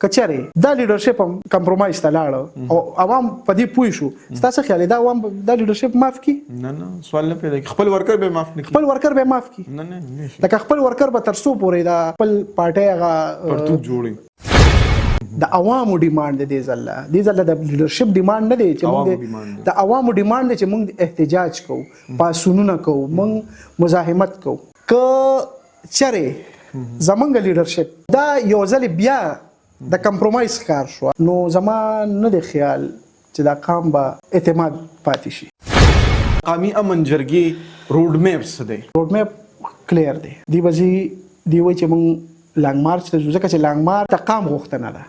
کچره دا لیډرشپ هم کمپرومایز ته لاړ او عوام په دې پوه شو ستاسو خیال دا عوام دا لیډرشپ معاف کی نه سوال نه پیدا خپل ورکر به معاف نه خپل ورکر به معاف کی نه لکه خپل ورکر به ترسو پورې دا خپل پارټي هغه پرتوک جوړي د عوامو ډیماند دی د لیډرشپ ډیماند نه دی چې موږ د عوامو ډیماند دی چې موږ احتجاج کوو پاسونونه کوو موږ مزاحمت کوو که چره زمونږ لیډرشپ دا یو ځل بیا د کمپرومایز کار شو نو زما نه دی خیال چې دا قام به اعتماد پاتې شي قومي امن جرګې روډ میپ څه دی روډ میپ کلیر دی دی وځي دی وایي چې موږ لانګ مارچ ته ځکه چې لانګ مارچ د قام غوښتنه ده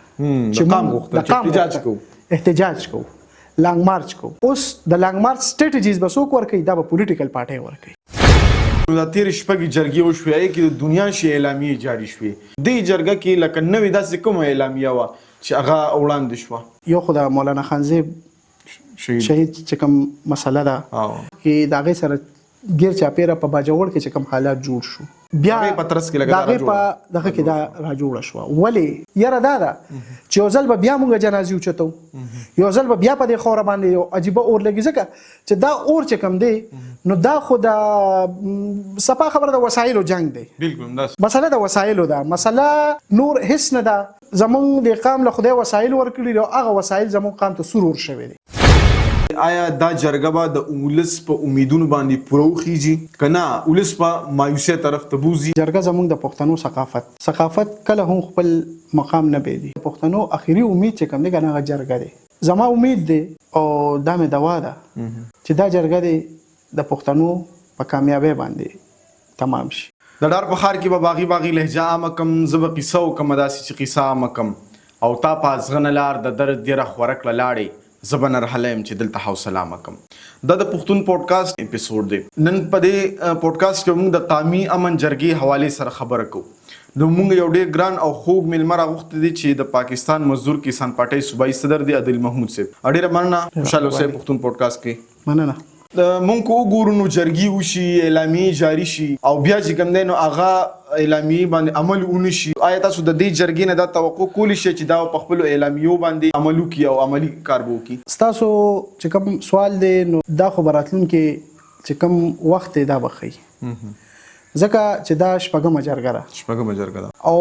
چې قام غوښتنه چې احتجاج کوو لانګ مارچ کوو اوس د لانګ مارچ سټریټجیز به څوک ورکوي دا به پولیټیکل پارټي ورکوي دا تیر شپږ جرګې وشوې کې د دنیا شي اعلامیه جاری شوې دې جرګه کې لکه نوې داسې کومه اعلامیه وه چې هغه وړاندې شوه یو خو د مولانا خانزیب شهید چې کوم مسله ده کې د هغې سره ګیر چاپیره په باجوړ کې چې کوم حالات جوړ شو بیا په ترڅ کې لګا دغه کې دا را جوړه شو ولې یاره دا چې یو ځل به بیا مونږ جنازي اوچتو یو ځل به بیا په دې خوره باندې یو عجیب اور لګي ځکه چې دا اور چې کم دی نو دا خو د صفا خبره د وسایلو جنگ دی بالکل مسله د وسایلو ده مسله نور هیڅ نه ده زمونږ د قام له خدای وسایل ورکړي او هغه وسایل زمونږ قام ته سرور شوی دی آیا دا جرګه به د ولس په امیدونو باندې پوره وخیږي که نه ولس په مایوسۍ طرف ته بوځي جرګه زموږ د پښتنو ثقافت کله هم خپل مقام نه بيدي پښتنو اخیری امید چې کوم دی کنه هغه جرګه دی زما امید دی او دا مې دوا ده چې دا جرګه دی د پښتنو په کامیابی باندې تمام شي د ډار په ښار کې به باغي لهجه عامه کم زه به قصه وکم داسې چې قصه عامه کم او تا په ازغنه لار د درد ډېره خوره کړه لاړې زه به نرهلی یم چې دلته حوصله مه کم دا د پښتون پوډکاسټ اپیسوډ دی نن په دې پوډکاسټ کې موږ د قومي امن جرګې حوالې سره خبره کوو نو موږ یو ډېر ګران او خوږ میلمه راغوښتی دی چې د پاکستان مزدور کسان پارټۍ صوبایي صدر دی عادل محمود صاحب ډېره مننه خوشحاله اوسئ پښتون پوډکاسټ کې مننه مونږ کو وګورو نو جرګې وشي اعلامیې جاری شي او بیا چې کوم دی نو هغه اعلامیې باندې عمل ونشي آیا تاسو د دې جرګې نه دا توقع کولی شئ چې دا په خپلو اعلامیو باندې عمل وکړي او عملي کار به وکړي ستاسو چې کوم سوال دی نو دا خو به راتلونکي چې کوم وخت دی دا به ښیي ځکه چې دا شپږمه جرګه ده او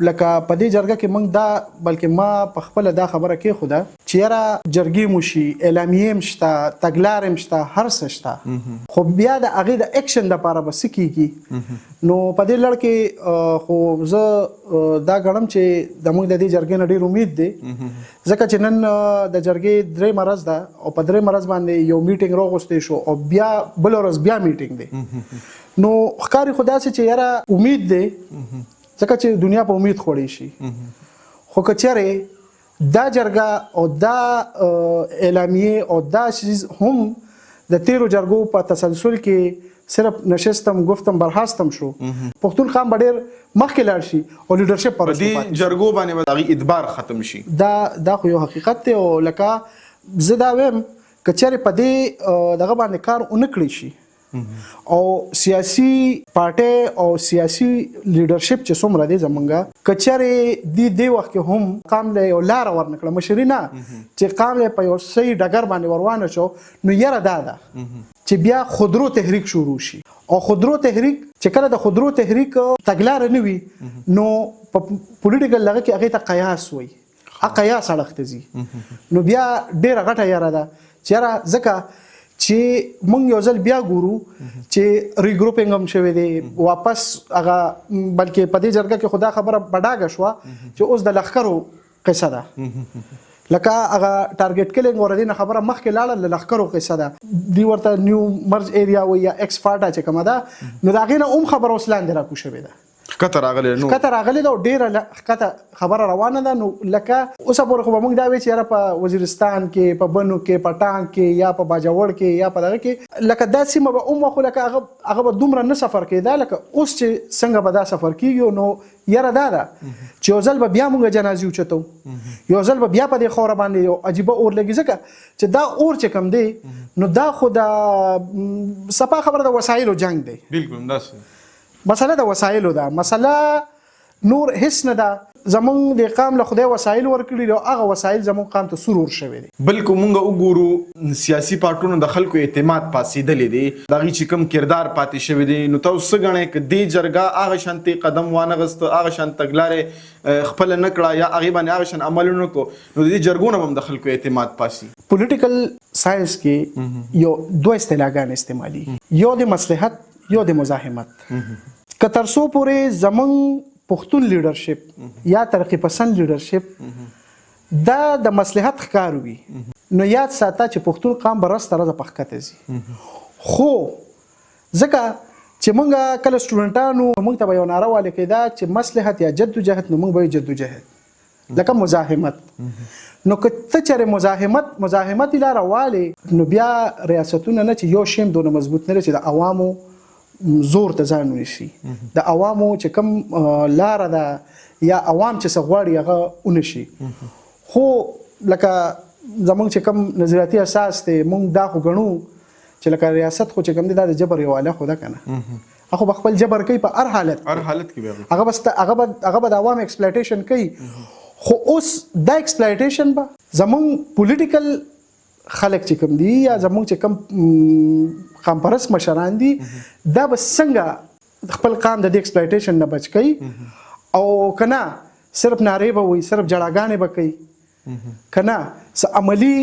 لکه په دې جرګه کې موږ دا بلکې ما په خپل دا خبره کې خدا چې یاره جرګې مو شي اعلامیې هم شته تګلارې هم شته هر څه شته خو بیا د هغې د اکشن دپاره به څه کېږي نو په دې لړ کې خو زه دا ګڼم چې زموږ د دې جرګې نه ډېر امید دی ځکه چې نن د جرګې درېیمه ورځ ده او په درېیمه ورځ باندې یو میټینګ راغوستی شو او بیا بله ورځ بیا میټینګ دی نو ښکاري خو داسې چې یاره امید دی ځکه چې دنیا په امید خوړی شي خو که چېرې دا جرګه او دا اعلامیې او دا چیز هم د تیرو جرګو په تسلسل کې صرف نشستم گفتم برخاستم شو پښتون قام به ډېر مخکې لاړ شي او لیډرشپ پر دې جرګو باندې به هغې ادبار ختم شي دا خو یو حقیقت دی او لکه زه دا وایم که چېرې په دې دغه باندې کار ونه کړی شي او سیاسي پارټي او سیاسي لیډرشپ چې څومره دی زمونږه که چېرې دې وخت کې هم قام له یو لاره ورنکړه مشري نه چې قام له په یو صحیح ډګر باندې وروانه شو نو یاره دا ده چې بیا خودرو تحریک شروع شي او خودرو تحریک چې کله د خودرو تحریک تګلاره نه وي نو په پولیټیکل لغه کې هغې ته قیاس وایي قیاس اړخ ته ځي نو بیا ډېره غټه یاره ده چې یاره ځکه چې مونږ یو ځل بیا ګورو چې ریګروپینګ هم شوی دی واپس هغه بلکې په دې جرګه کې خدا خبره بډاګه شوه چې اوس د لښکرو قصه ده لکه هغه ټارګټ کلینګ ور دي نه خبره مخکې لاړه ل لښکرو قصه ده دی ورته نیو مرج ایریا و یا ایکس فاټا چې کومه ده نو د هغې نه هم خبره اوس لاندې راکو شوې ده ښکته راغلی ده او ډېره ښکته خبره روانه ده نو لکه اوسه پورې خو به موږ دا وایو چې یاره په وزیرستان کې په بنو کې په ټانک کې یا په باجوړ کې یا په دغه کې لکه دا سیمه به هم خو لکه هغه به دومره نه سفر کېده لکه اوس چې څنګه به دا سفر کېږي نو یاره دا ده چې یو ځل به بیا موږ جنازي اوچتو یو ځل به بیا په دې خوره باندې یو عجیبه اور لګي ځکه چې دا اور چې کم دی نو دا خو د صفا خبره د وسایلو جنگ دی بالکل داسې مسله د وسایلو ده مسله نور هیڅ نه ده. زمونږ د قام له خدای وسایل ورکړي دي او هغه وسایل زمونږ قام ته سرور شوی دي. بلکې مونږ وګورو سیاسي پارټونو د خلکو اعتماد پاسېدلی دی، د هغې چې کوم کردار پاتې شوی دی. نو تاسو څه ګڼئ که دې جرګه هغه شانتې قدم وانغسته، هغه شان تګلارې خپله نه کړه یا هغې باندې هغه شان عمل ونه کړو، نو د دې جرګو نه به هم د خلکو اعتماد پاسي؟ پولیټیکل ساینس کې یو دوه اصطلاحګانې استعمالي، یو د مصلحت یو د مزاحمت. که تر څو پورې زمونږ پښتون لیډرشپ یا ترقی پسند لیډرشپ دا د مصلحت ښکار وي، نو یاد ساته چې پښتون قام به رسته رزه په ښکته ځي. خو ځکه چې مونږ کله سټوډنټانو مونږ ته به یو ناره والې کېده چې مصلحت یا جدوجهد، نو مونږ به یې جدوجهد لکه مزاحمت. نو که ته چېرې مزاحمت لاره والې، نو بیا ریاستونه نه چې یو شیم دونه مضبوط نه دی چې د عوامو زور ته ځان ونیسي، د عوامو چې کوم لاره ده یا عوام چې څه غواړي هغه ونشي. خو لکه زمونږ چې کوم نظریاتي اساس دی، مونږ دا خو ګڼو چې لکه ریاست خو چې کوم دی دا د جبر یو آله خو ده که نه، هغه به خپل جبر کوي په هر حالت کې، هغه به د عوام ایکسپلایټیشن کوي. خو اوس دا ایکسپلایټیشن به زمونږ پولیټیکل خلک چې کوم دي یا زمونږ چې کوم قام پرست مشران دي، دا به څنګه خپل قام د دې ایکسپلایټیشن نه بچ کوي، او که نه صرف نارې به وي، صرف جړاګانې به کوي، که نه څه عملي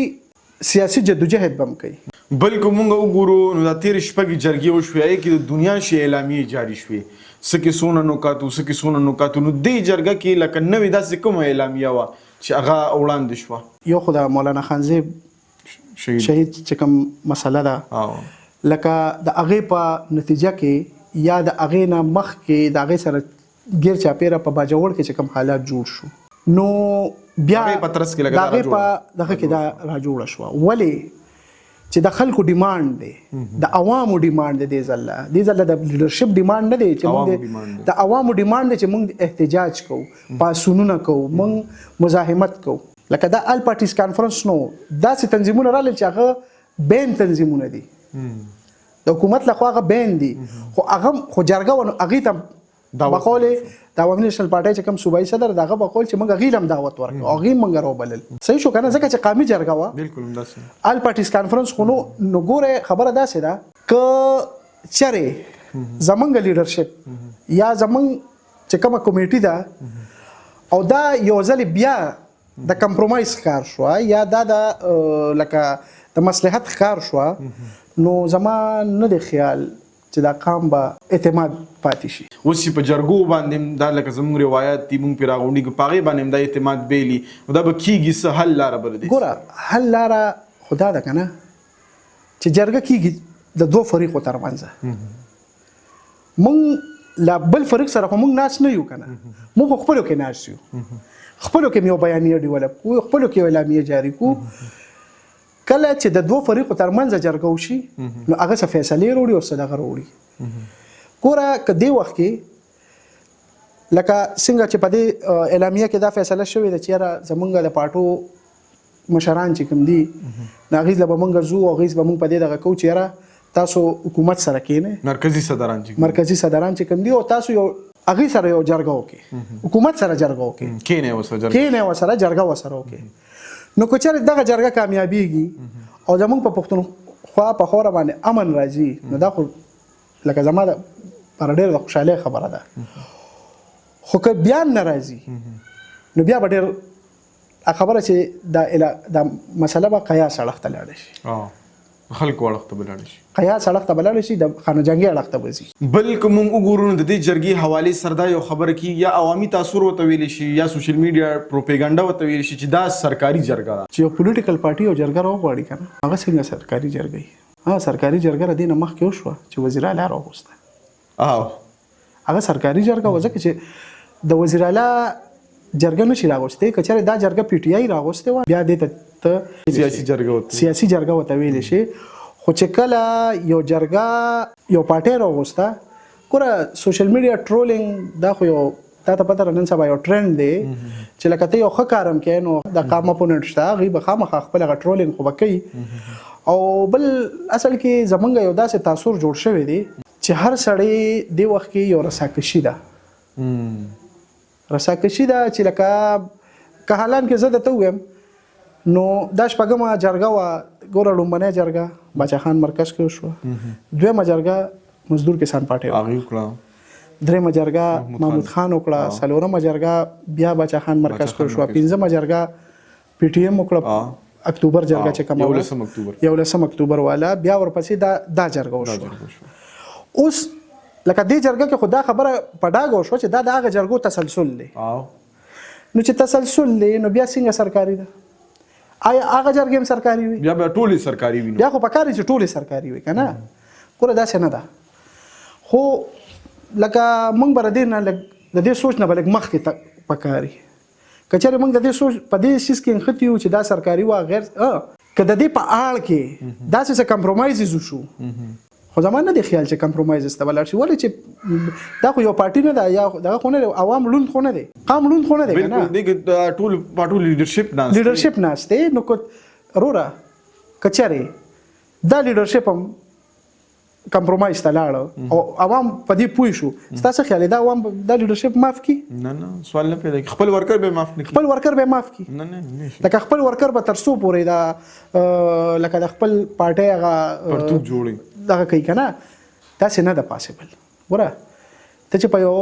سیاسي جدوجهد به هم کوي. بلکې مونږ وګورو نو دا تېرې شپږې جرګې وشوې، هغې کې د دنیا شي اعلامیې جاري شوې، څه کې څونه نکاتو څه کې څونه نکاتو. نو دې جرګه کې لکه نوې داسې کومه اعلامیه وه چې هغه وړاندې شوه؟ یو خو د مولانا خانزیب شهید چې کوم مسله ده، لکه د هغې په نتیجه کې یا د هغې نه مخکې د هغې سره ګیر چاپیره په باجوړ کې چې کوم حالات جوړ شو، نو بیا د هغې په دغه کې دا راجوړه شوه. ولې چې د خلکو ډیمانډ دی، د عوامو ډیمانډ دی، دې ځله د لیډرشپ ډیمانډ نه دی چې موږ د عوامو ډیمانډ دی چې موږ احتجاج کوو، پاسونونه کوو، موږ مزاحمت کوو. لکه دا آل پارټیز کانفرنس نو داسې تنظیمونه راغلل چې هغه بین تنظیمونه دي، د حکومت لخوا هغه بین دي، خو هغه خو جرګه ونه هغې ته بقول د عوامي نیشنل پارټۍ چې کوم صوبایي صدر د هغه بقول چې موږ هغې هم دعوت ورکړو، هغې هم موږ راوبلل. صحیح شو که نه؟ ځکه چې قامي جرګه وه، بالکل همداسې آل پارټیز کانفرنس. خو نو ګوره خبره داسې ده که چېرې زمونږ لیډرشپ یا زمونږ چې کومه کمیټي ده او دا یو ځلې بیا د کمپرومایز ښکار شوه یا دا د لکه د مصلحت ښکار شوه، نو زما نه دی خیال چې دا قام به اعتماد پاتې شي. اوس چې په جرګو باندې دا لکه زموږ روایات دي، مونږ پرې راغونډېږو، په هغې باندې هم دا اعتماد بیلي، نو دا به کېږي څه حل لاره به دی؟ ګوره حل لاره خو دا ده که نه چې جرګه کېږي د دوو فریقو ترمنځه. مونږ له بل فریق سره خو مونږ ناست نه یو که نه، مونږ خو خپلو کې ناست یو، خپلو کې یو بیانیه ډیولپ کوو، خپلو کې یو اعلامیه جاري کوو. کله چې د دوو فریقو ترمنځ جرګه وشي، نو هغه څه فیصلې راوړي او څه دغه راوړي. ګوره که دې وخت کې لکه څنګه چې په دې اعلامیه کې دا فیصله شوې ده چې یاره زمونږ د پارټو مشران چې کوم دي، نو هغې له به مونږ ځو او هغې به مونږ په دې دغه کوو چې یاره تاسو حکومت سره کښېنئ، مرکزي صدران چې کوم دي، او تاسو یو هغې سره یو جرګه وکړئ، حکومت سره جرګه وکړئ، کښېنئ ورسره جرګه ورسره وکړئ. نو که چېرې دغه جرګه کامیابیږي او زمونږ په پښتونخوا په خوره باندې امن راځي، نو دا خو لکه زما دپاره ډېره د خوشحالۍ خبره ده. خو که بیا نه راځي، نو بیا به ډېر خبره چې دا مسله به قیاس اړخ ته لاړه شي، خلکو اړخ ته به لاړه شي، قیاس اړخ ته به لاړه شي، د خانه جنګي اړخ ته به ځي. بلکې مونږ وګورو نو د دې جرګې حوالې سره دا یو خبره کېږي، یا عوامي تاثر ورته ویلی شي یا سوشل میډیا پروپیګنډا ورته ویلی شي چې دا سرکاري جرګه ده. چې یو پولیټیکل پارټي یو جرګه راوغواړي که نه، هغه څنګه سرکاري جرګه وي؟ سرکاري جرګه د دې نه مخکې وشوه چې وزیر اعلی راوغوسته، هغه سرکاري جرګه وه، ځکه چې د وزیر اعلی جرګه نشي راغوستی. که چېرې دا جرګه پی ټي آی راغوستی وه، بیا دې ته سیاسي جرګه ورته ویلی شي. خو چې کله یو جرګه یو پارټۍ راوغوسته، ګوره سوشل میډیا ټرولینګ دا خو یو تا ته پته نن سبا یو ټرند دی چې لکه ته یو ښه کار هم کوې، نو د قام اپوننټ شته، هغوی به خامخا خپل هغه ټرولینګ خو به کوي. او بل اصل کې زمونږ یو داسې تاثر جوړ شوی دی چې هر سړی دې وخت کې یو رساکشي ده، رساکشي دا چې لکه که حالان کې زه درته ووایم نو دا شپږمه جرګه وه ګوره لومړنۍ جرګه باچا خان مرکز کې وشوه دویمه جرګه مزدور کسان پارټۍ وکړه درېیمه جرګه محمود خان وکړه څلورمه جرګه بیا باچا خان مرکز کې وشوه پنځمه جرګه پی ټي ایم وکړه اکتوبر جرګه چې کومه 11 اکتوبر والا بیا ورپسې دا جرګه وشوه اوس لکه دې جرګه کې خو دا خبره په ډاګه وشوه چې دا د هغه جرګو تسلسل دی نو چې تسلسل دی نو بیا څنګه سرکاري ده آیا هغه جرګې هم سرکاري وي بیا ټولې سرکاري وي بیا خو پکار چې ټولې سرکاري وي که نه ګوره داسې نه ده خو لکه موږ به د دې سوچ نه به لږ مخکې پکاري که چېرې موږ د دې سوچ په دې څیز کې نښتي یو چې دا سرکاري وه غیر که د دې په اړ کې داسې څه کمپرومایزز وشو خو زما نه دی خیال چې کمپرومایزز ته به لاړ شي ولې چې دا خو یو پارټي نه ده یا دغه خو نه دی عوام لوند خو نه دی قام لوند خو نه دی که نه ټول پارټو لیډرشپ ناست دی نو وروره که چېرې دا لیډرشپ هم کمپرومایز ته لاړه او عوام په دې پوه شو ستاسو خیال دا عوام دا لیډرشپ معاف کړي نه سوال نه پیدا کړي خپل ورکر به معاف نه کړي خپل ورکر به معاف کړي نه لکه خپل ورکر به تر څو پورې دا لکه د خپل پارټۍ هغه پرتوب جوړي دغه کوي که نه داسې نه ده پاسبل ګوره ته چې په یو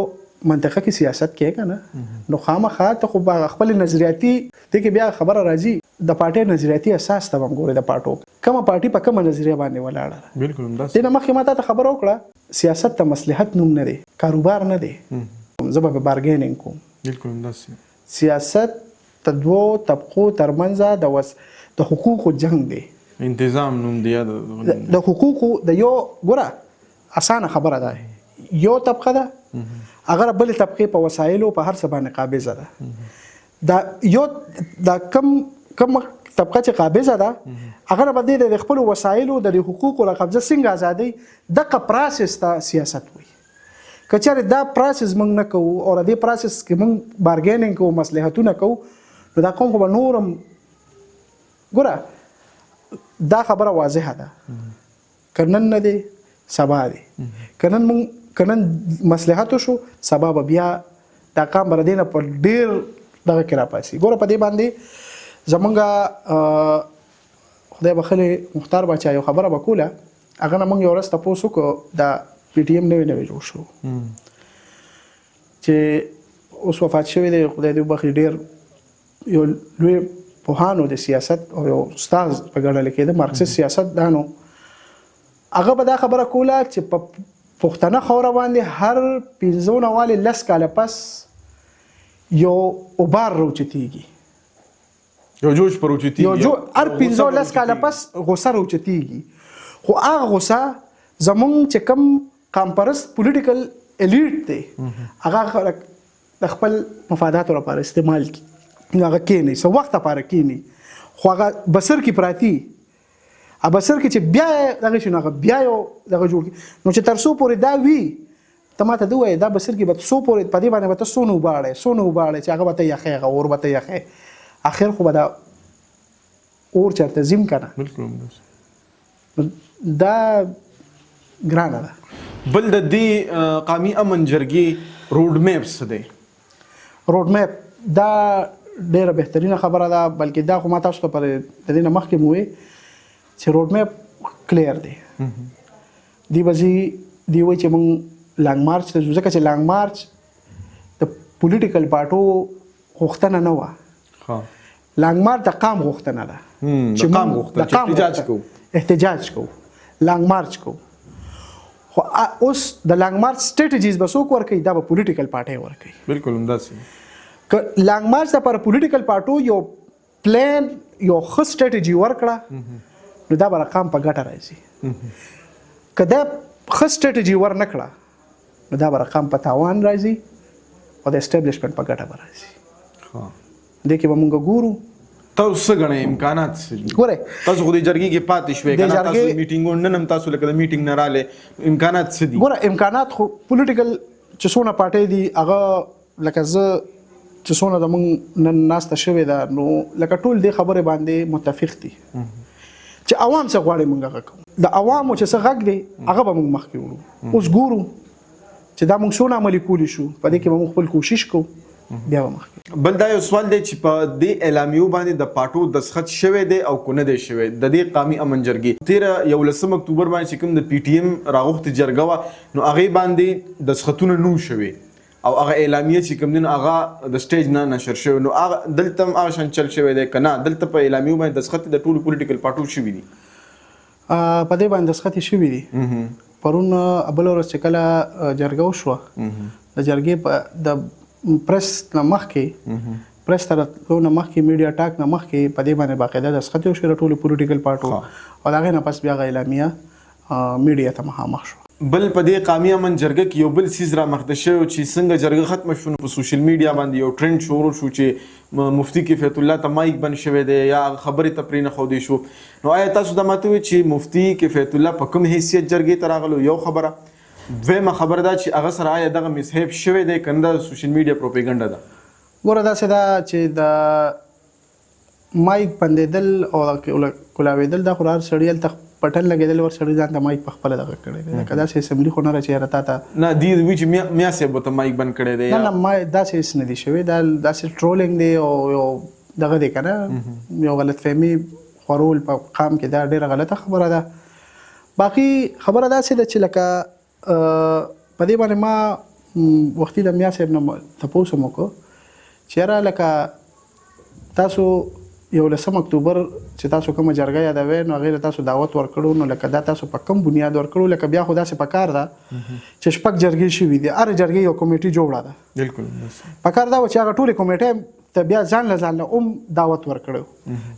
منطقه کې سیاست کوې که نه نو خامخا ته خو خپل نظریاتي دې کې بیا خبره راځي د پارټۍ نظریاتي اساس ته به هم ګورې د پارټو کومه پارټي په کومه نظریه باندې ولاړه ده بالکل همداسې دې نه مخکې ما ته خبره وکړه سیاست ته مصلحت نوم نه دی کاروبار نه دی زه به بارګینینګ کوم بالکل همداسې سیاست د دوو طبقو ترمنځ د حقوقو جنگ دی انتظام نوم دی د حقوقو د یو ګوره اسانه خبره ده یو طبقه ده هغه بل طبقه په وسایلو په هر څه باندې قابضه ده دا یو دا کم طبقه چې قابضه ده هغه به د خپل وسایلو د حقوقو له قبضه څنګه ازادي دغه پروسس ته سیاست وي که چېرې دا پروسس موږ نه کوو او د دې پروسس کې موږ بارګینینګ کوو مصلحتونه کوو نو دا کوم خو به نورم ګوره دا خبره واضحه ده که نن نه دی سبا دی که نن مصلحت شو سبا به بیا دا کام به د دې نه په ډېر دغه کې راپاسي ګوره په دې باندې زمونږ خدای بخښلې مختار باچا یو خبره به کوله هغه نه موږ یو ورځ تپوس وکړو دا پی ټي ایم نوی جوړ شو چې اوس وفات شوی دی خدای دې وبخښي ډېر یو لوی پوهانو د سیاست او یو استاد په ګڼل کېده مارکسیست سیاست دانو هغه به دا خبره کوله چې په پښتنه خاوره باندې هر 15 کاله پس یو اوبار راوچتېږي یو جوش پر اوچتېږي هر 15 کاله پس غوسه راوچتېږي خو هغه غوسه زمونږ چې کوم قامپرست پولیټیکل الیټ دی هغه د خپل مفاداتو لپاره استعمال کړي هغه کېني څه وخت لپاره کېني خو هغه بسر کې پراتی بسر کې چې بیا دغه شي هغه بیا یو دغه جوړ نو چې تر څو پورې دا وي ته ماته دوی دا بسر کې به څو پورې په دې باندې به ته سونه وباړې چې هغه به ته یخې هغه اور به ته یخې اخر خو به دا اور چرته زم کنه بالکل دا ګرانه ده بل د دې قومي امن جرګې روډ میپ څه دی روډ میپ دا ډیره بهترینه خبره ده بلکې دا خو ما تاسو ته پر د دې نه مخکې مو وې چې روډ میپ کلیر دی دی وایي چې موږ لانګ مارچ ته ځکه چې لانګ مارچ د پولیټیکل پارټو غوښتنه نه وه لانګ مارچ د قام غوښتنه ده چې قام غوښتنه احتجاج کوو لانګ مارچ کوو خو اوس د لانګ مارچ سټریټجیز به څوک ورکوي دا به پولیټیکل پارټۍ ورکوي بالکل همداسې که لانګ مارچ لپاره پولیټیکل پارټو یو پلان یو ښه سټریټجي ورکړه نو دا به رقم په ګټه راځي که دا ښه سټریټجي ور نه کړه نو دا به رقم په تاوان راځي او د اسټابلیشمنټ په ګټه به راځي دې کې به موږ ګورو تاسو څه غواړئ امکانات څه دي ګوره تاسو خو د جرګې کې پاتې شوې کنه تاسو میټینګونه نن هم تاسو لکه د میټینګ نه رااله امکانات څه دي ګوره امکانات خو پولیټیکل چې څونه پارټۍ دي هغه لکه زه چې څونه زموږ نن ناسته شوې ده نو لکه ټول دې خبرې باندې متفق دي چې عوام څه غواړي موږ هغه کوو د عوامو چې څه غږ دی هغه به موږ مخکې وړو اوس ګورو چې دا موږ څونه عملي کولی شو په دې کې به موږ خپل کوشش کوو بیا به مخکې. بل دا یو سوال دی چې په دې اعلامیو باندې د پاټو دستخط شوی دی او که نه دی شوی د دې قامي امن جرګې 11 اکتوبر باندې چې کوم د پی ټی ایم راغوښتې جرګه وه نو هغې باندې دستخطونه نو شوي او هغه اعلامیه چې کوم دین هغه د سټیج نه نشر شوی نو هغه دلته هم هغه شان چل شوی دی که نه دلته په اعلامیو باندې دستخط د ټولو پولیټیکل پارټو شوي دي په دې باندې دستخط یې شوي دي. پرون بله ورځ چې کله جرګه وشوه د جرګې په د پریس نه مخکې پریس ته راتلو نه مخکې میډیا ټاک نه مخکې په دې باندې باقاعده دستخط وشو د ټولو پولیټیکل پارټو او د هغې نه پس بیا هغه اعلامیه میډیا ته مخامخ شوه. بل په دې قامي امن جرګه کې یو بل څیز رامخته شوی چې څنګه جرګه ختمه شوه نو په سوشل میډیا باندې یو ټرند شروع شو چې مفتي کفایت الله ته مایک بند شوی دی یا خبرې ته پرې نښودی شو نو آیا تاسو دا ماته وایئ چې مفتي کفایت الله په کوم حیثیت جرګې ته راغلو یو خبره دویمه خبره دا چې هغه سره آیا دغه مسحیب شوی دی که نه د سوشل میډیا پروپیګنډا ده؟ ګوره داسې ده چې د مایک بندېدل او کولاوېدل دا خو هر سړي هلته پټن لګېدل ور سړي ځان ته مایک په خپله دغه کړی دی لکه داسې اسمبلي خو نه ده چې یاره تا ته نه دی وایي چې میا صاحب ورته مایک بند کړی دی نه داسې هېڅ نه دي شوي دا داسې ټرولینګ دی او یو دغه دی که نه یو غلط فهمي خورول په قام کې دا ډېره غلطه خبره ده. باقي خبره داسې ده چې لکه په دې باندې ما وختي د میا صاحب نه تپوس هم وکړو چې یاره لکه تاسو 11 اکتوبر چې تاسو کومه جرګه یادوئ نو هغې له تاسو دعوت ورکړو نو لکه دا تاسو په کوم بنیاد ورکړو لکه بیا خو داسې پکار ده چې 6 جرګې شوي دي هرې جرګې یو کمیټي جوړه ده بالکل پکار دا و چې هغه ټولې کمیټۍ ته بیا ځان له هم دعوت ورکړو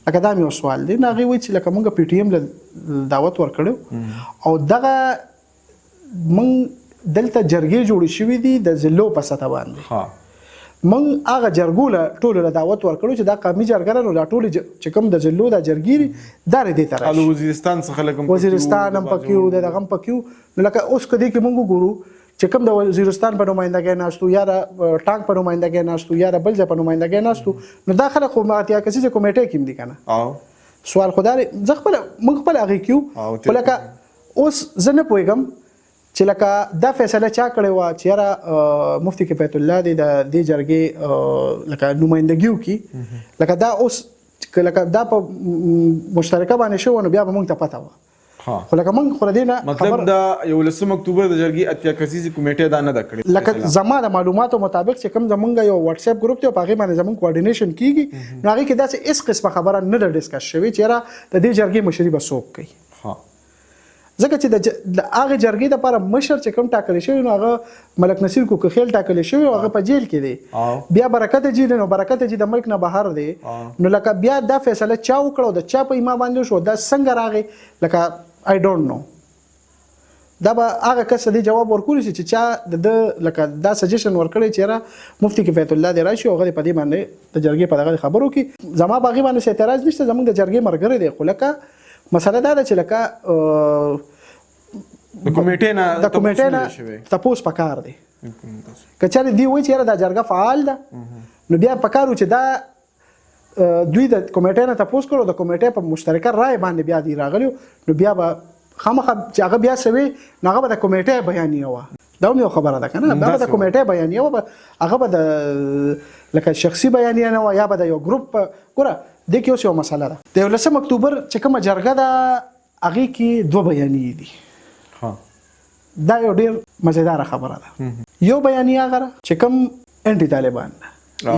لکه دا مې یو سوال دی نو هغې وایي چې لکه موږ پی ټي ایم له دعوت ورکړو او دغه موږ دلته جرګې جوړې شوي دي د ضلعو په سطح باندې موږ هغه جرګو له ټولو له دعوت ورکړو چې دا قومي جرګه ده نو دا ټولې چې کوم د ضلعو دا جرګې دا دې ته راشي وزیرستان څخه لکه وزیرستان هم پکې و دغه هم پکې و نو لکه اوس که دې کې موږ وګورو چې کوم د وزیرستان په نمایندګۍ ناستو یا د ټانک په نمایندګۍ ناستو یا د بل ځای په نمایندګۍ ناستو نو دا خلک خو اتیا کسیزه کمیټې کې هم دي که نه سوال خو دا دی زه خپله موږ خپله هغې کیو خو لکه اوس زه نه پوهېږم چې لکه دا فیصله چا کړې وه چې یاره مفتي کفایت الله دی د دې جرګې لکه نمایندګي وکړي لکه دا اوس لکه دا په مشترکه باندې شوی نو بیا به موږ ته پته وه خو لکه موږ خو د دې نه مطلب د 11 اکتوبر د جرګې اتیا کسیزې کمیټې دا نه ده کړې لکه زما د معلوماتو مطابق چې کوم زمونږ یو واتساپ ګروپ دی په هغې باندې زمونږ کوارډینیشن کېږي نو هغې کې داسې هېڅ قسمه خبره نه ده ډسکس شوې چې یاره د دې جرګې مشري به څوک کوي ځکه چې د هغې جرګې دپاره مشر چې کوم ټاکلی شوی نو هغه ملک نصیر کوکخیل ټاکلی شوی او هغه په جیل کې دی بیا برکت جي دی نو برکت جي د ملک نه بهر دی نو لکه بیا دا فیصله چا وکړه او د چا په ایما باندې شو دا څنګه راغی لکه آی ډونټ نو دا به هغه کس دې جواب ورکولی شي چې چا د لکه دا سجیشن ورکړی چې یاره مفتي کفایت الله دې راشي او هغه دې په دې باندې د جرګې په دغه خبرو کې زما په هغې باندې اعتراض نشته زموږ د جرګې ملګری دی خو لکه مسله دا ده چې لکه د کمیټې نه تپوس پکار دی که چېرې دوی وایي چې یاره دا جرګه فعال ده نو بیا پکار و چې دا دوی د کمیټې نه تپوس کړو د کمیټې په مشترکه رای باندې بیا دی راغلیو نو بیا به خامخا چې هغه بیا څه وي نو هغه به د کمیټې بیانیه وه دا هم یو خبره ده که نه دا به د کمیټې بیانیه وه هغه به د لکه شخصي بیانیه نه وه یا به د یو ګروپ ګوره دې کې اوس یو مسله ده د 11 اکتوبر چې کومه جرګه ده هغې کې 2 بیانیې دي دا یو ډېر مزیداره خبره ده یو بیانیه هغه ده چې کوم انټي طالبان ده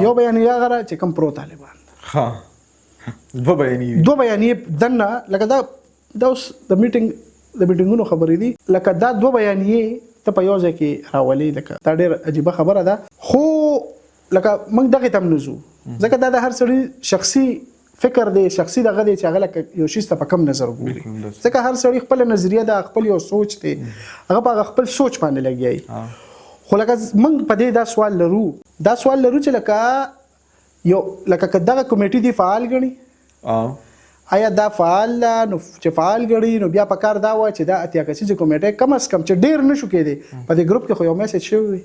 یو بیانیه هغه ده چې کوم پرو طالبان ده 2 بیانیې دننه لکه دا اوس د میټینګونو خبرې دي لکه دا 2 بیانیې ته په یو ځای کې راولي لکه دا ډېر عجیبه خبره ده خو لکه موږ دغې ته هم نه ځو ځکه دا د هر سړي شخصي فکر دی شخصي دغه دی چې هغه لکه یو شي ته په کم نظر ګوري ځکه هر سړي خپله نظریه ده خپل یو سوچ دی هغه په هغه خپل سوچ باندې لګیایي خو لکه موږ په دې دا سوال لرو چې لکه یو لکه که دغه کمیټې دی فعال ګڼي آیا دا فعال ده نو چې فعال ګڼي نو بیا پکار دا وه چې دا اتیا کسیزه کمیټې کم از کم چې ډېر نه شو کېدی په دې ګروپ کې خو یو میسج شوی وي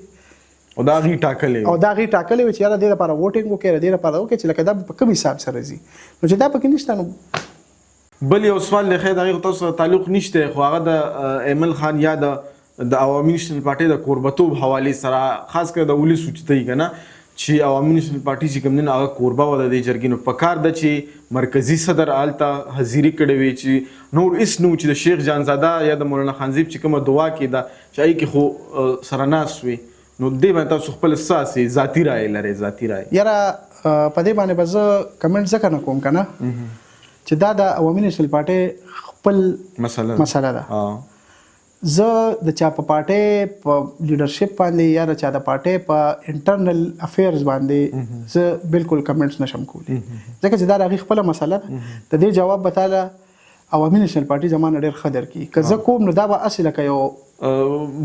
او دا غي ټاکلې وي چې یاره دې لپاره ووټینګ وکړي دې لپاره وکړي چې لکه دا په کوم حساب سره ځي نو چې دا پکې نشته نو بل یو سوال دی خیر هغې تاسو سره تعلق نشته خو هغه د ایمل خان یا د عوامي نیشنل پارټۍ د کوربتوب حوالې سره خاص کر د ولس اوچتوي که نه چې عوامي نېشنل پارټي چې کوم دین هغه کوربه و د دې جرګې نو پکار ده چې مرکزی صدر آلته حاضری کړې وي چې نور اس نو چې د شیخ جانزاده یا د مولانا خانزیب چې کومه دعا کې ده چې ای کې خو سرناس وي نو دې باندې تاسو خپل اساسي ذاتی رائے لري ذاتی رائے یاره په دې باندې به زه کمنټ ځکه نه کوم کنه چې دا د عوامي نېشنل پارټي خپل مسله ده زه د چا په پارټي په لیډرشپ باندې یا د چا د پارټي په انټرنل افیرز باندې زه بالکل کمنټس نشم کولی ځکه چې دا د هغې خپله مسله ده د دې جواب به تاله عوامي نېشنل پارټي زما نه ډېر ښه درکړي که زه کوم نو دا به هسې لکه یو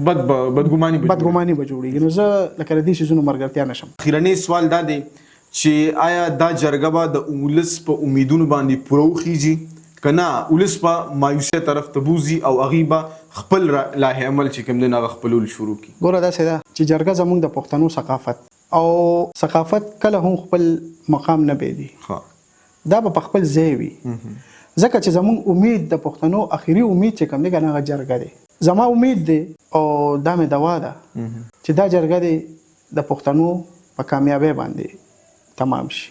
بدګماني به جوړېږي نو زه لکه د دې شیزونو ملګرتیا نشم. اخیرنی سوال دا دی چې آیا دا جرګه به د ولس په امیدونو باندې پوره وخیږي که نه ولس په مایوسۍ طرف ته بوځي او هغې به خپل لایحې عمل چې کوم دی نو هغه خپلول شروع کړي؟ ګوره داسې ده چې جرګه زموږ د پښتنو ثقافت او ثقافت کله هم خپل مقام نه بیدي دا به په خپل ځای وي ځکه چې زموږ امید د پښتنو اخري امید چې کوم دی که نه هغه جرګه دی زما امید دی او دا مې دوا ده چې دا جرګه دی د پښتنو په کامیابۍ باندې تمام شي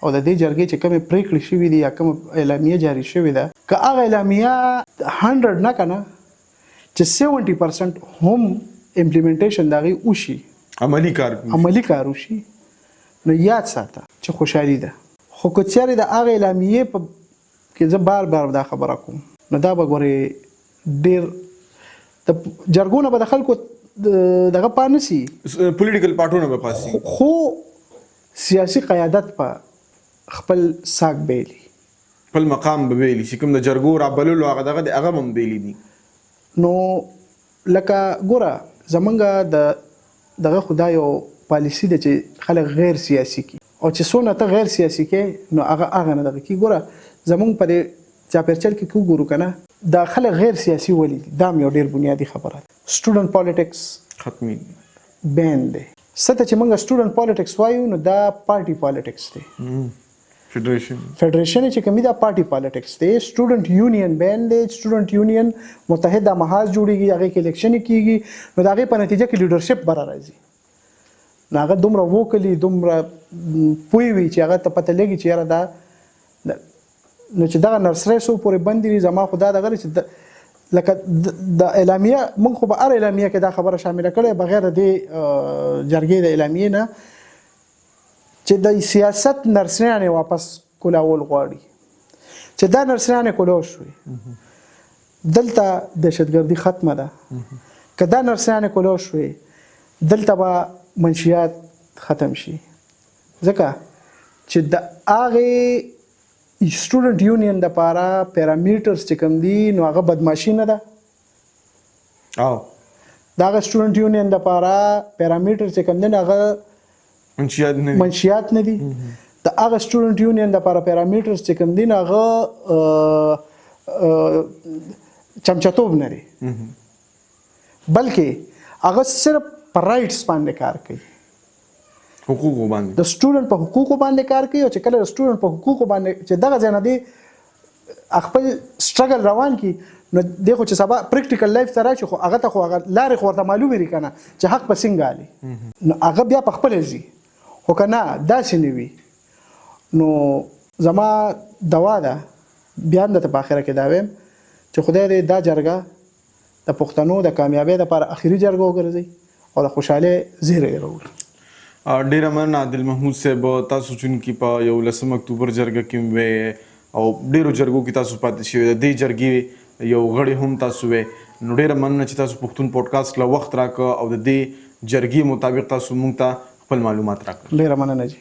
او د دې جرګې چې کومې پریکړې شوي دي یا کومه اعلامیه جاري شوې ده که هغه اعلامیه 100 نه که نه چې 70% هم امپلیمنټیشن د هغې وشي عملي کار وشي نو یاد ساته چې خوشحالي ده خو که چېرې د هغې اعلامیې په کې زه بار بار دا خبره کوم نو دا به ګورې ډېر د جرګو نه به د خلکو دغه پا نه سي پولیټیکل پارټونه به پاسي خو سیاسي قیادت په خپل ساک بیلی خپل مقام به بیلی چې کوم د جرګو رابللو هغه دغه دی هغه هم بیلی دي نو لکه ګوره زمونږ دغه خدا یو پالیسي ده چې خلک غیر سیاسي کی او چې څونه ته غیر سیاسي کې نو هغه نه دغه کی ګوره زمونږ په دې چاپیرچل کې کو ګورو کنه دا خلک غیر سیاسي ولي دا یو ډیر بنیادی خبره ده سټوډنټ پالیټکس ختمي بین دی ست چې موږ سټوډنټ پالیټکس وایو نو دا پارټي پالیټکس دی فیډریشن چې کومې دا پارټي پالیټکس دی سټوډنټ یونین بین دی سټوډنټ یونین متحده محاذ جوړیږي هغه کې الیکشن کیږي نو دا هغه په نتیجه کې لیډرشپ بره راځي نو هغه دومره وکلی دومره پوي وي چې هغه ته پته لګي چې یاره دا نو چې دغه نرسری سو پورې بند دي زما خو دا دغه چې لکه د اعلامیه موږ خو به هر اعلامیه کې دا خبره شامله کړې بغیر د جرګې د اعلامیې نه چې د سیاست نرسریانې واپس کولاول غواړي چې دا نرسریانې کولو شوې دلته دهشتګردي ختمه ده که دا نرسریانې کولو شوې دلته به منشیات ختم شي ځکه چې د هغې سټوډنټ یونین د پاره پیرامیټرز چې کوم دي نو هغه بدمعشي نه ده او دا هغه سټوډنټ یونین د پاره پیرامیټر چې کوم دي هغه منشیات نه دي د هغه سټوډنټ یونین د پاره پیرامیټرز چې کوم دي هغه چمچتوب نه دي بلکې هغه صرف پر رائټس باندې کار کوي حقوقو باندې د سټوډنټ په حقوقو باندې کار کوي او چې کله د سټوډنټ په حقوقو باندې چې دغه ځای نه دی خپل سټرګل روان کی نو دغه چې سبا پریکټیکل لایف ته راشي خو هغه ته خو هغه لارې خو ورته معلومې لري کنه چې حق په څنګه علي نو هغه بیا په خپل ځي خو کنه داسې نه وي نو زما دوا ده بیا د په اخره کې دا وایم چې خدای دې دا جرګه د پښتنو د کامیابی لپاره اخیری جرګه وګرځي او د خوشاله زیری راوړي. ډیره مننه عادل محمود صاحب تاسو چونکی په 11 اکتوبر جرګه کې وې او ډیرو جرګو کې تاسو پاتې شوی د دې جرګې یو غړی هم تاسو وې نو ډیره مننه چې تاسو پښتون پودکاسټ له وخت راکړه او د دې جرګې مطابق تاسو مونږ ته خپل معلومات راکړل. ډیره مننه جی.